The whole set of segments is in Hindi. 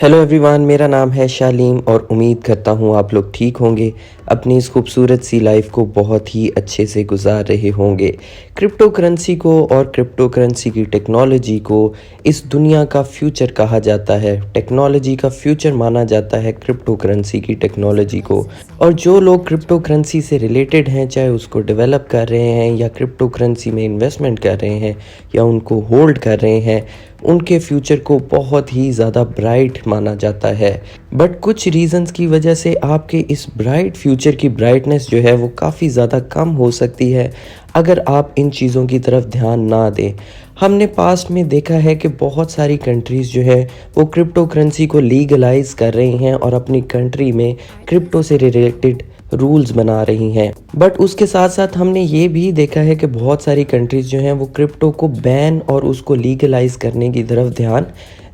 हेलो एवरीवन, मेरा नाम है शालीम और उम्मीद करता हूँ आप लोग ठीक होंगे। अपनी इस खूबसूरत सी लाइफ को बहुत ही अच्छे से गुजार रहे होंगे। क्रिप्टो करेंसी को और क्रिप्टो करेंसी की टेक्नोलॉजी को इस दुनिया का फ्यूचर कहा जाता है। टेक्नोलॉजी का फ्यूचर माना जाता है क्रिप्टो करेंसी की टेक्नोलॉजी को। और जो लोग क्रिप्टो करेंसी से रिलेटेड हैं, चाहे उसको डेवलप कर रहे हैं या क्रिप्टो करेंसी में इन्वेस्टमेंट कर रहे हैं या उनको होल्ड कर रहे हैं, उनके फ्यूचर को बहुत ही ज़्यादा ब्राइट माना जाता है। बट कुछ रीजंस की वजह से आपके इस ब्राइट फ्यूचर की ब्राइटनेस जो है वो काफ़ी ज़्यादा कम हो सकती है अगर आप इन चीज़ों की तरफ ध्यान ना दें। हमने पास्ट में देखा है कि बहुत सारी कंट्रीज़ जो है वो क्रिप्टो करेंसी को लीगलाइज कर रही हैं और अपनी कंट्री में क्रिप्टो से रिलेटेड रूल्स बना रही हैं। बट उसके साथ साथ हमने ये भी देखा है कि बहुत सारी कंट्रीज़ जो हैं वो क्रिप्टो को बैन और उसको लीगलाइज करने की तरफ ध्यान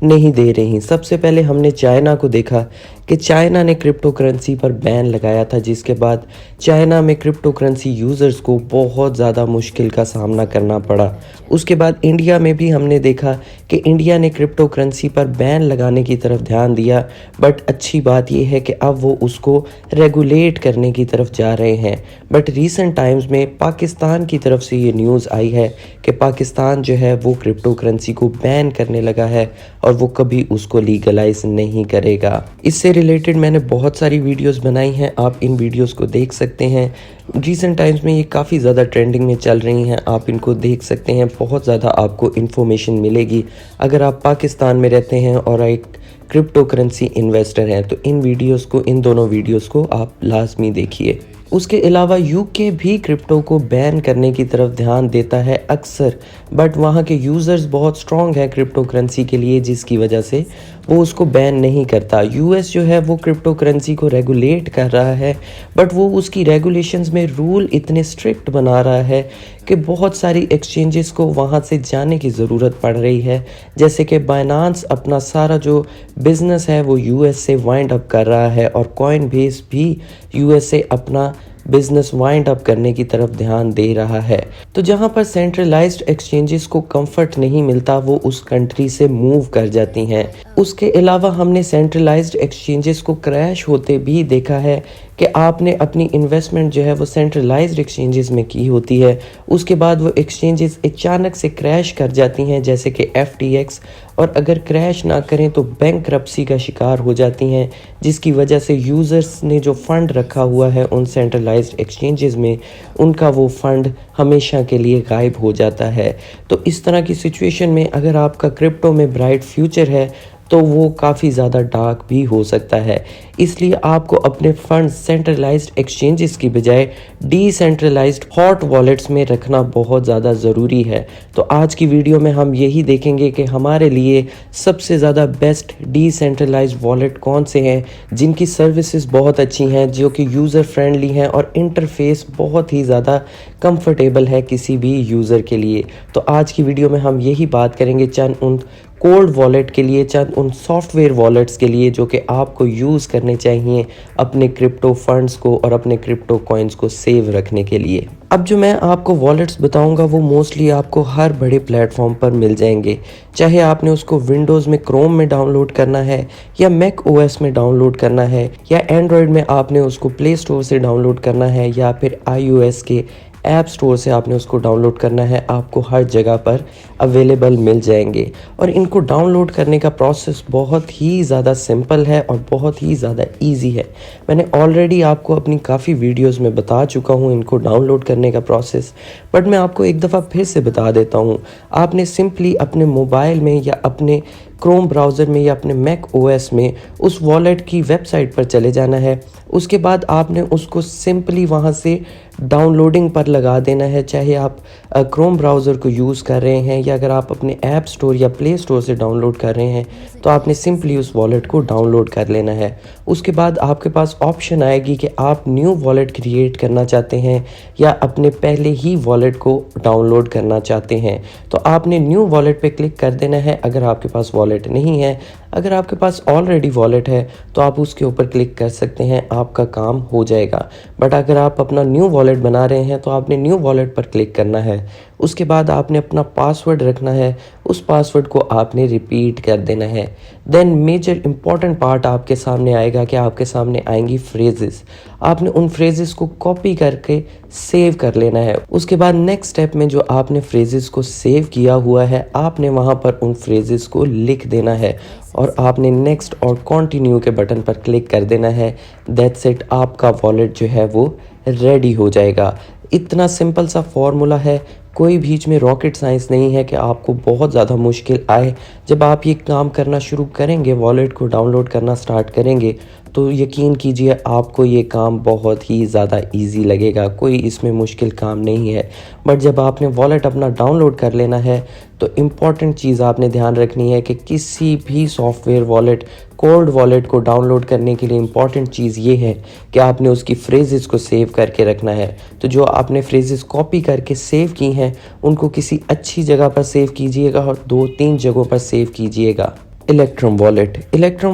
नहीं दे रही। सबसे पहले हमने चाइना को देखा कि चाइना ने क्रिप्टो करेंसी पर बैन लगाया था, जिसके बाद चाइना में क्रिप्टो करेंसी यूज़र्स को बहुत ज़्यादा मुश्किल का सामना करना पड़ा। उसके बाद इंडिया में भी हमने देखा कि इंडिया ने क्रिप्टो करेंसी पर बैन लगाने की तरफ ध्यान दिया। बट अच्छी बात यह है कि अब वो उसको रेगुलेट करने की तरफ जा रहे हैं। बट रीसेंट टाइम्स में पाकिस्तान की तरफ से ये न्यूज़ आई है कि पाकिस्तान जो है वो क्रिप्टो करेंसी को बैन करने लगा है और वो कभी उसको लीगलाइज नहीं करेगा। इससे रिलेटेड मैंने बहुत सारी वीडियोस बनाई हैं, आप इन वीडियोस को देख सकते हैं। रीसेंट टाइम्स में ये काफ़ी ज़्यादा ट्रेंडिंग में चल रही हैं, आप इनको देख सकते हैं। बहुत ज़्यादा आपको इन्फॉर्मेशन मिलेगी अगर आप पाकिस्तान में रहते हैं और एक क्रिप्टो करेंसी इन्वेस्टर हैं, तो इन दोनों वीडियोस को आप लाजमी देखिए। उसके अलावा यूके भी क्रिप्टो को बैन करने की तरफ ध्यान देता है अक्सर, बट वहाँ के यूज़र्स बहुत स्ट्रॉन्ग हैं क्रिप्टो करेंसी के लिए, जिसकी वजह से वो उसको बैन नहीं करता। यूएस जो है वो क्रिप्टो करेंसी को रेगुलेट कर रहा है, बट वो उसकी रेगुलेशंस में रूल इतने स्ट्रिक्ट बना रहा है कि बहुत सारी एक्सचेंजेस को वहाँ से जाने की ज़रूरत पड़ रही है। जैसे कि बाइनांस अपना सारा जो बिज़नेस है वो यूएस से वाइंड अप कर रहा है और कॉइनबेस भी यूएस से अपना बिजनेस वाइंड अप करने की तरफ ध्यान दे रहा है। तो जहां पर सेंट्रलाइज्ड एक्सचेंजेस को कंफर्ट नहीं मिलता, वो उस कंट्री से मूव कर जाती हैं। उसके अलावा हमने सेंट्रलाइज्ड एक्सचेंजेस को क्रैश होते भी देखा है कि आपने अपनी इन्वेस्टमेंट जो है वो सेंट्रलाइज्ड एक्सचेंजेस में की होती है, उसके बाद वो एक्सचेंजेस अचानक से क्रैश कर जाती हैं, जैसे कि FTX, और अगर क्रैश ना करें तो बैंकरप्सी का शिकार हो जाती हैं, जिसकी वजह से यूज़र्स ने जो फ़ंड रखा हुआ है उन सेंट्रलाइज्ड एक्सचेंजेस में, उनका वो फ़ंड हमेशा के लिए गायब हो जाता है। तो इस तरह की सिचुएशन में अगर आपका क्रिप्टो में ब्राइट फ्यूचर है तो वो काफ़ी ज़्यादा डार्क भी हो सकता है। इसलिए आपको अपने फंड सेंट्रलाइज्ड एक्सचेंजेस की बजाय डिसेंट्रलाइज्ड हॉट वॉलेट्स में रखना बहुत ज़्यादा ज़रूरी है। तो आज की वीडियो में हम यही देखेंगे कि हमारे लिए सबसे ज़्यादा बेस्ट डिसेंट्रलाइज्ड वॉलेट कौन से हैं, जिनकी सर्विसेज बहुत अच्छी हैं, जो कि यूज़र फ्रेंडली हैं और इंटरफेस बहुत ही ज़्यादा कंफर्टेबल है किसी भी यूज़र के लिए। तो आज की वीडियो में हम यही बात करेंगे चंद उन कोल्ड वॉलेट के लिए, चंद उन सॉफ्टवेयर वॉलेट्स के लिए जो कि आपको यूज़ करने चाहिए अपने क्रिप्टो फंड्स को और अपने क्रिप्टो कॉइन्स को सेव रखने के लिए। अब जो मैं आपको वॉलेट्स बताऊंगा वो मोस्टली आपको हर बड़े प्लेटफॉर्म पर मिल जाएंगे, चाहे आपने उसको विंडोज़ में क्रोम में डाउनलोड करना है या मैक OS में डाउनलोड करना है या एंड्रॉयड में आपने उसको प्ले स्टोर से डाउनलोड करना है या फिर iOS के ऐप स्टोर से आपने उसको डाउनलोड करना है, आपको हर जगह पर अवेलेबल मिल जाएंगे। और इनको डाउनलोड करने का प्रोसेस बहुत ही ज़्यादा सिंपल है और बहुत ही ज़्यादा इजी है। मैंने ऑलरेडी आपको अपनी काफ़ी वीडियोस में बता चुका हूँ इनको डाउनलोड करने का प्रोसेस, बट मैं आपको एक दफ़ा फिर से बता देता हूँ। आपने सिंपली अपने मोबाइल में या अपने क्रोम ब्राउज़र में या अपने मैक OS में उस वॉलेट की वेबसाइट पर चले जाना है। उसके बाद आपने उसको सिंपली वहाँ से डाउनलोडिंग पर लगा देना है, चाहे आप क्रोम ब्राउज़र को यूज़ कर रहे हैं या अगर आप अपने ऐप स्टोर या प्ले स्टोर से डाउनलोड कर रहे हैं, तो आपने सिंपली उस वॉलेट को डाउनलोड कर लेना है। उसके बाद आपके पास ऑप्शन आएगी कि आप न्यू वॉलेट क्रिएट करना चाहते हैं या अपने पहले ही वॉलेट को डाउनलोड करना चाहते हैं। तो आपने न्यू वॉलेट पे क्लिक कर देना है अगर आपके पास वॉलेट नहीं है। अगर आपके पास ऑलरेडी वॉलेट है तो आप उसके ऊपर क्लिक कर सकते हैं, आपका काम हो जाएगा। बट अगर आप अपना न्यू वॉलेट बना रहे हैं तो आपने न्यू वॉलेट पर क्लिक करना है। उसके बाद आपने अपना पासवर्ड रखना है, उस पासवर्ड को आपने रिपीट कर देना है। देन मेजर इंपॉर्टेंट पार्ट आपके सामने आएगा कि आपके सामने आएंगी फ्रेजेस। आपने उन फ्रेजेस को कॉपी करके सेव कर लेना है। उसके बाद नेक्स्ट स्टेप में जो आपने फ्रेजेस को सेव किया हुआ है, आपने वहाँ पर उन फ्रेजेस को लिख देना है और आपने नेक्स्ट और कंटिन्यू के बटन पर क्लिक कर देना है। दैट्स इट, आपका वॉलेट जो है वो रेडी हो जाएगा। इतना सिंपल सा फॉर्मूला है, कोई बीच में रॉकेट साइंस नहीं है कि आपको बहुत ज़्यादा मुश्किल आए। जब आप ये काम करना शुरू करेंगे, वॉलेट को डाउनलोड करना स्टार्ट करेंगे, तो यकीन कीजिए आपको ये काम बहुत ही ज़्यादा इजी लगेगा। कोई इसमें मुश्किल काम नहीं है। बट जब आपने वॉलेट अपना डाउनलोड कर लेना है तो इम्पॉर्टेंट चीज़ आपने ध्यान रखनी है कि किसी भी सॉफ्टवेयर वॉलेट, कोल्ड वॉलेट को डाउनलोड करने के लिए इम्पॉर्टेंट चीज़ ये है कि आपने उसकी फ्रेजेस को सेव करके रखना है। तो जो आपने फ्रेजेस कॉपी करके सेव की हैं उनको किसी अच्छी जगह पर सेव कीजिएगा और 2-3 जगहों पर सेव कीजिएगा। इलेक्ट्रम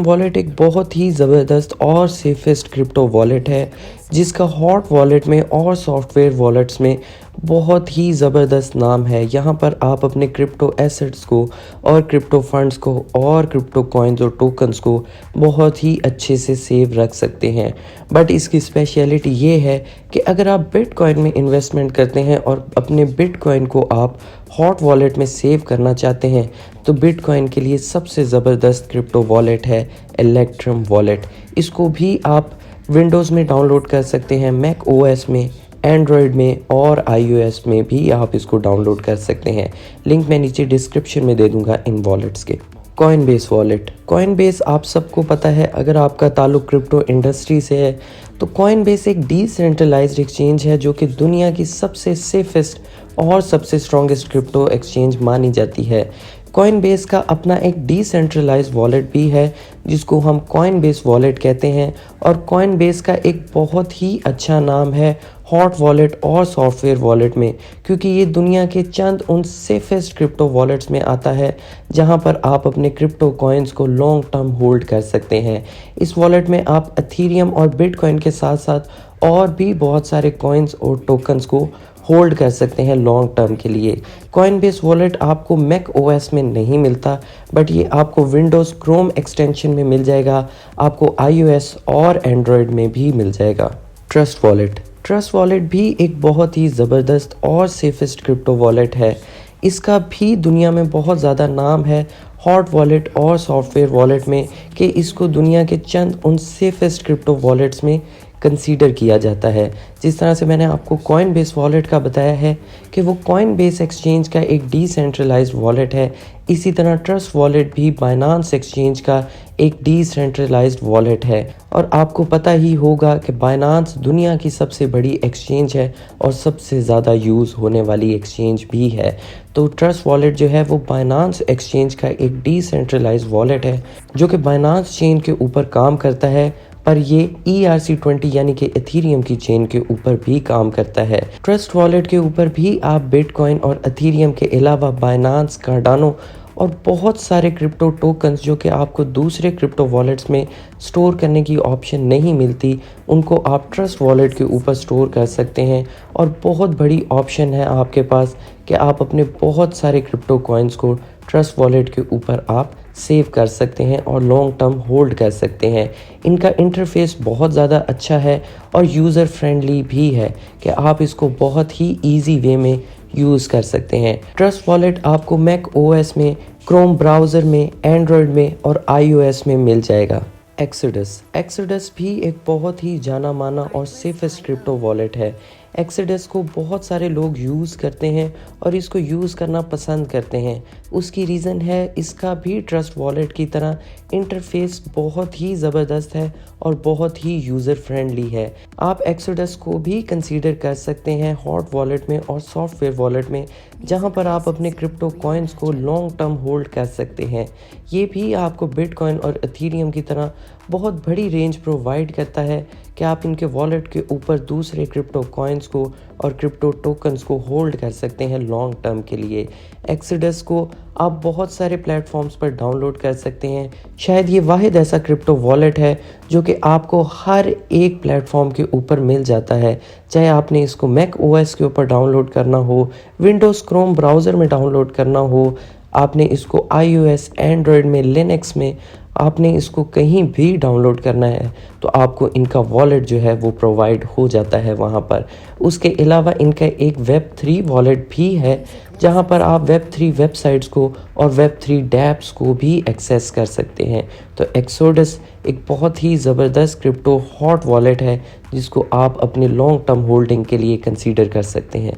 वॉलेट एक बहुत ही ज़बरदस्त और सेफेस्ट क्रिप्टो वॉलेट है जिसका हॉट वॉलेट में और सॉफ्टवेयर वॉलेट्स में बहुत ही ज़बरदस्त नाम है। यहाँ पर आप अपने क्रिप्टो एसेट्स को और क्रिप्टो फंड्स को और क्रिप्टो कॉइन्स और टोकन्स को बहुत ही अच्छे से सेव रख सकते हैं। बट इसकी स्पेशलिटी ये है कि अगर आप बिटकॉइन में इन्वेस्टमेंट करते हैं और अपने बिटकॉइन को आप हॉट वॉलेट में सेव करना चाहते हैं तो बिटकॉइन के लिए सबसे ज़बरदस्त क्रिप्टो वॉलेट है इलेक्ट्रम वॉलेट। इसको भी आप विंडोज़ में डाउनलोड कर सकते हैं, मैक ओएस में, एंड्रॉयड में और आईओएस में भी आप इसको डाउनलोड कर सकते हैं। लिंक मैं नीचे डिस्क्रिप्शन में दे दूंगा इन वॉलेट्स के। कॉइनबेस आप सबको पता है, अगर आपका ताल्लुक क्रिप्टो इंडस्ट्री से है तो कॉइनबेस एक डिसेंट्रलाइज्ड एक्सचेंज है जो कि दुनिया की सबसे सेफेस्ट और सबसे स्ट्रॉन्गेस्ट क्रिप्टो एक्सचेंज मानी जाती है। कॉइनबेस का अपना एक डिसेंट्रलाइज्ड वॉलेट भी है जिसको हम कॉइनबेस वॉलेट कहते हैं और कॉइनबेस का एक बहुत ही अच्छा नाम है हॉट वॉलेट और सॉफ्टवेयर वॉलेट में, क्योंकि ये दुनिया के चंद उन सेफेस्ट क्रिप्टो वॉलेट्स में आता है जहां पर आप अपने क्रिप्टो कॉइन्स को लॉन्ग टर्म होल्ड कर सकते हैं। इस वॉलेट में आप एथेरियम और बिटकॉइन के साथ साथ और भी बहुत सारे कॉइन्स और टोकन्स को होल्ड कर सकते हैं लॉन्ग टर्म के लिए। कॉइनबेस वॉलेट आपको मैक ओएस में नहीं मिलता, बट ये आपको विंडोज़ क्रोम एक्सटेंशन में मिल जाएगा, आपको आईओएस और एंड्रॉयड में भी मिल जाएगा। ट्रस्ट वॉलेट भी एक बहुत ही ज़बरदस्त और सेफेस्ट क्रिप्टो वॉलेट है। इसका भी दुनिया में बहुत ज़्यादा नाम है हॉट वॉलेट और सॉफ्टवेयर वॉलेट में कि इसको दुनिया के चंद उन सेफेस्ट क्रिप्टो वॉलेट्स में कंसीडर किया जाता है। जिस तरह से मैंने आपको कॉइनबेस वॉलेट का बताया है कि वो कॉइनबेस एक्सचेंज का एक डिसेंट्रलाइज्ड वॉलेट है, इसी तरह ट्रस्ट वॉलेट भी बाइनांस एक्सचेंज का एक डिसेंट्रलाइज्ड वॉलेट है। और आपको पता ही होगा कि बाइनांस दुनिया की सबसे बड़ी एक्सचेंज है और सबसे ज़्यादा यूज़ होने वाली एक्सचेंज भी है। तो ट्रस्ट वॉलेट जो है वो बाइनांस एक्सचेंज का एक डिसेंट्रलाइज्ड वॉलेट है जो कि बाइनांस चेन के ऊपर काम करता है, पर ये ERC20 यानी कि एथेरियम की चेन के ऊपर भी काम करता है। ट्रस्ट वॉलेट के ऊपर भी आप बिटकॉइन और एथेरियम के अलावा बाइनांस, कार्डानो और बहुत सारे क्रिप्टो टोकन्स जो कि आपको दूसरे क्रिप्टो वॉलेट्स में स्टोर करने की ऑप्शन नहीं मिलती, उनको आप ट्रस्ट वॉलेट के ऊपर स्टोर कर सकते हैं। और बहुत बड़ी ऑप्शन है आपके पास कि आप अपने बहुत सारे क्रिप्टो कॉइन्स को ट्रस्ट वॉलेट के ऊपर आप सेव कर सकते हैं और लॉन्ग टर्म होल्ड कर सकते हैं। इनका इंटरफेस बहुत ज़्यादा अच्छा है और यूज़र फ्रेंडली भी है कि आप इसको बहुत ही ईजी वे में यूज़ कर सकते हैं। ट्रस्ट वॉलेट आपको मैक ओएस में, क्रोम ब्राउज़र में, एंड्रॉयड में और आईओएस में मिल जाएगा। एक्सोडस भी एक बहुत ही जाना माना और सेफेस्ट क्रिप्टो वॉलेट है। एक्सोडस को बहुत सारे लोग यूज़ करते हैं और इसको यूज़ करना पसंद करते हैं। उसकी रीज़न है इसका भी ट्रस्ट वॉलेट की तरह इंटरफेस बहुत ही ज़बरदस्त है और बहुत ही यूज़र फ्रेंडली है। आप एक्सोडस को भी कंसीडर कर सकते हैं हॉट वॉलेट में और सॉफ्टवेयर वॉलेट में, जहां पर आप अपने क्रिप्टो कॉइन्स को लॉन्ग टर्म होल्ड कर सकते हैं। ये भी आपको बिटकॉइन और एथेरियम की तरह बहुत बड़ी रेंज प्रोवाइड करता है कि आप इनके वॉलेट के ऊपर दूसरे क्रिप्टो कॉइन्स कॉइन्स को और क्रिप्टो टोकन्स को होल्ड कर सकते हैं लॉन्ग टर्म के लिए। एक्सीडेस को आप बहुत सारे प्लेटफॉर्म्स पर डाउनलोड कर सकते हैं। शायद ये वाहिद ऐसा क्रिप्टो वॉलेट है जो कि आपको हर एक प्लेटफॉर्म के ऊपर मिल जाता है, चाहे आपने इसको मैक ओएस के ऊपर डाउनलोड करना हो, विंडोज़ क्रोम ब्राउज़र में डाउनलोड करना हो, आपने इसको iOS, एंड्रॉयड में, लिनक्स में, आपने इसको कहीं भी डाउनलोड करना है तो आपको इनका वॉलेट जो है वो प्रोवाइड हो जाता है वहाँ पर। उसके अलावा इनका एक वेब3 वॉलेट भी है जहाँ पर आप वेब3 वेबसाइट्स को और वेब3 डैप्स को भी एक्सेस कर सकते हैं। तो एक्सोडस एक बहुत ही ज़बरदस्त क्रिप्टो हॉट वॉलेट है जिसको आप अपने लॉन्ग टर्म होल्डिंग के लिए कंसीडर कर सकते हैं।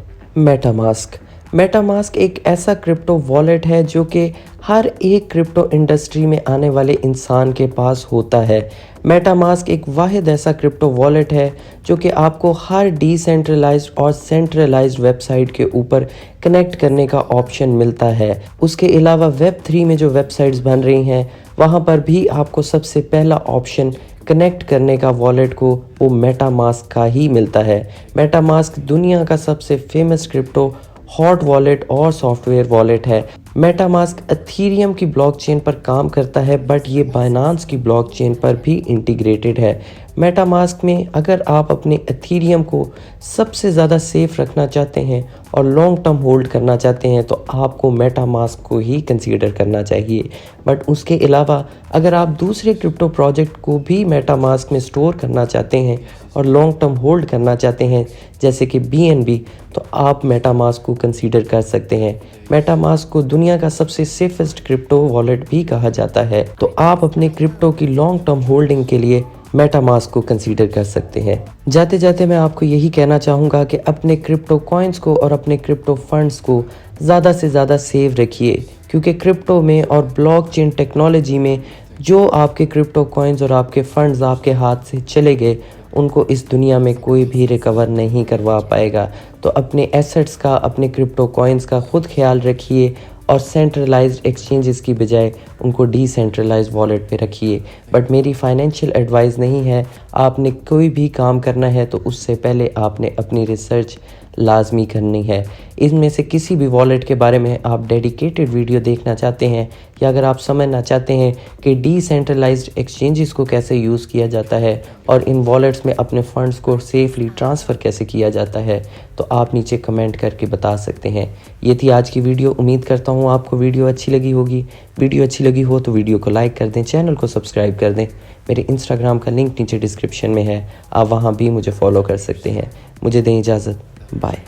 मेटामास्क एक ऐसा क्रिप्टो वॉलेट है जो कि हर एक क्रिप्टो इंडस्ट्री में आने वाले इंसान के पास होता है। मेटामास्क एक वाहिद ऐसा क्रिप्टो वॉलेट है जो कि आपको हर डिसेंट्रलाइज्ड और सेंट्रलाइज्ड वेबसाइट के ऊपर कनेक्ट करने का ऑप्शन मिलता है। उसके अलावा वेब3 में जो वेबसाइट्स बन रही हैं वहाँ पर भी आपको सबसे पहला ऑप्शन कनेक्ट करने का वॉलेट को वो मेटामास्क का ही मिलता है। मेटामास्क दुनिया का सबसे फेमस क्रिप्टो हॉट वॉलेट और सॉफ्टवेयर वॉलेट है। मेटामास्क एथेरियम की ब्लॉकचेन पर काम करता है बट ये बाइनेंस की ब्लॉकचेन पर भी इंटीग्रेटेड है। मेटामास्क में अगर आप अपने एथेरियम को सबसे ज़्यादा सेफ रखना चाहते हैं और लॉन्ग टर्म होल्ड करना चाहते हैं तो आपको मेटामास्क को ही कंसीडर करना चाहिए। बट उसके अलावा अगर आप दूसरे क्रिप्टो प्रोजेक्ट को भी मेटामास्क में स्टोर करना चाहते हैं और लॉन्ग टर्म होल्ड करना चाहते हैं जैसे कि BNB तो आप मेटामास्क को कंसीडर कर सकते हैं। मेटामास्क को दुनिया का सबसे सेफेस्ट क्रिप्टो वॉलेट भी कहा जाता है तो आप अपने क्रिप्टो की लॉन्ग टर्म होल्डिंग के लिए मेटामास्क को कंसीडर कर सकते हैं। जाते जाते मैं आपको यही कहना चाहूँगा कि अपने क्रिप्टो कॉइन्स को और अपने क्रिप्टो फंड्स को ज़्यादा से ज़्यादा सेव रखिए क्योंकि क्रिप्टो में और ब्लॉकचेन टेक्नोलॉजी में जो आपके क्रिप्टो कॉइन्स और आपके फंड्स आपके हाथ से चले गए उनको इस दुनिया में कोई भी रिकवर नहीं करवा पाएगा। तो अपने एसेट्स का, अपने क्रिप्टो कॉइन्स का खुद ख्याल रखिए और सेंट्रलाइज्ड एक्सचेंजेस की बजाय उनको डिसेंट्रलाइज्ड वॉलेट पे रखिए। बट मेरी फाइनेंशियल एडवाइस नहीं है। आपने कोई भी काम करना है तो उससे पहले आपने अपनी रिसर्च लाजमी करनी है। इनमें से किसी भी वॉलेट के बारे में आप डेडिकेटेड वीडियो देखना चाहते हैं या अगर आप समझना चाहते हैं कि डिसेंट्रलाइज्ड एक्सचेंजेस को कैसे यूज़ किया जाता है और इन वॉलेट्स में अपने फंड्स को सेफली ट्रांसफ़र कैसे किया जाता है तो आप नीचे कमेंट करके बता सकते हैं। ये थी आज की वीडियो। उम्मीद करता हूँ आपको वीडियो अच्छी लगी होगी। वीडियो अच्छी लगी हो तो वीडियो को लाइक कर दें, चैनल को सब्सक्राइब कर दें। मेरे इंस्टाग्राम का लिंक नीचे डिस्क्रिप्शन में है, आप वहाँ भी मुझे फॉलो कर सकते हैं। मुझे दें इजाज़त, बाय।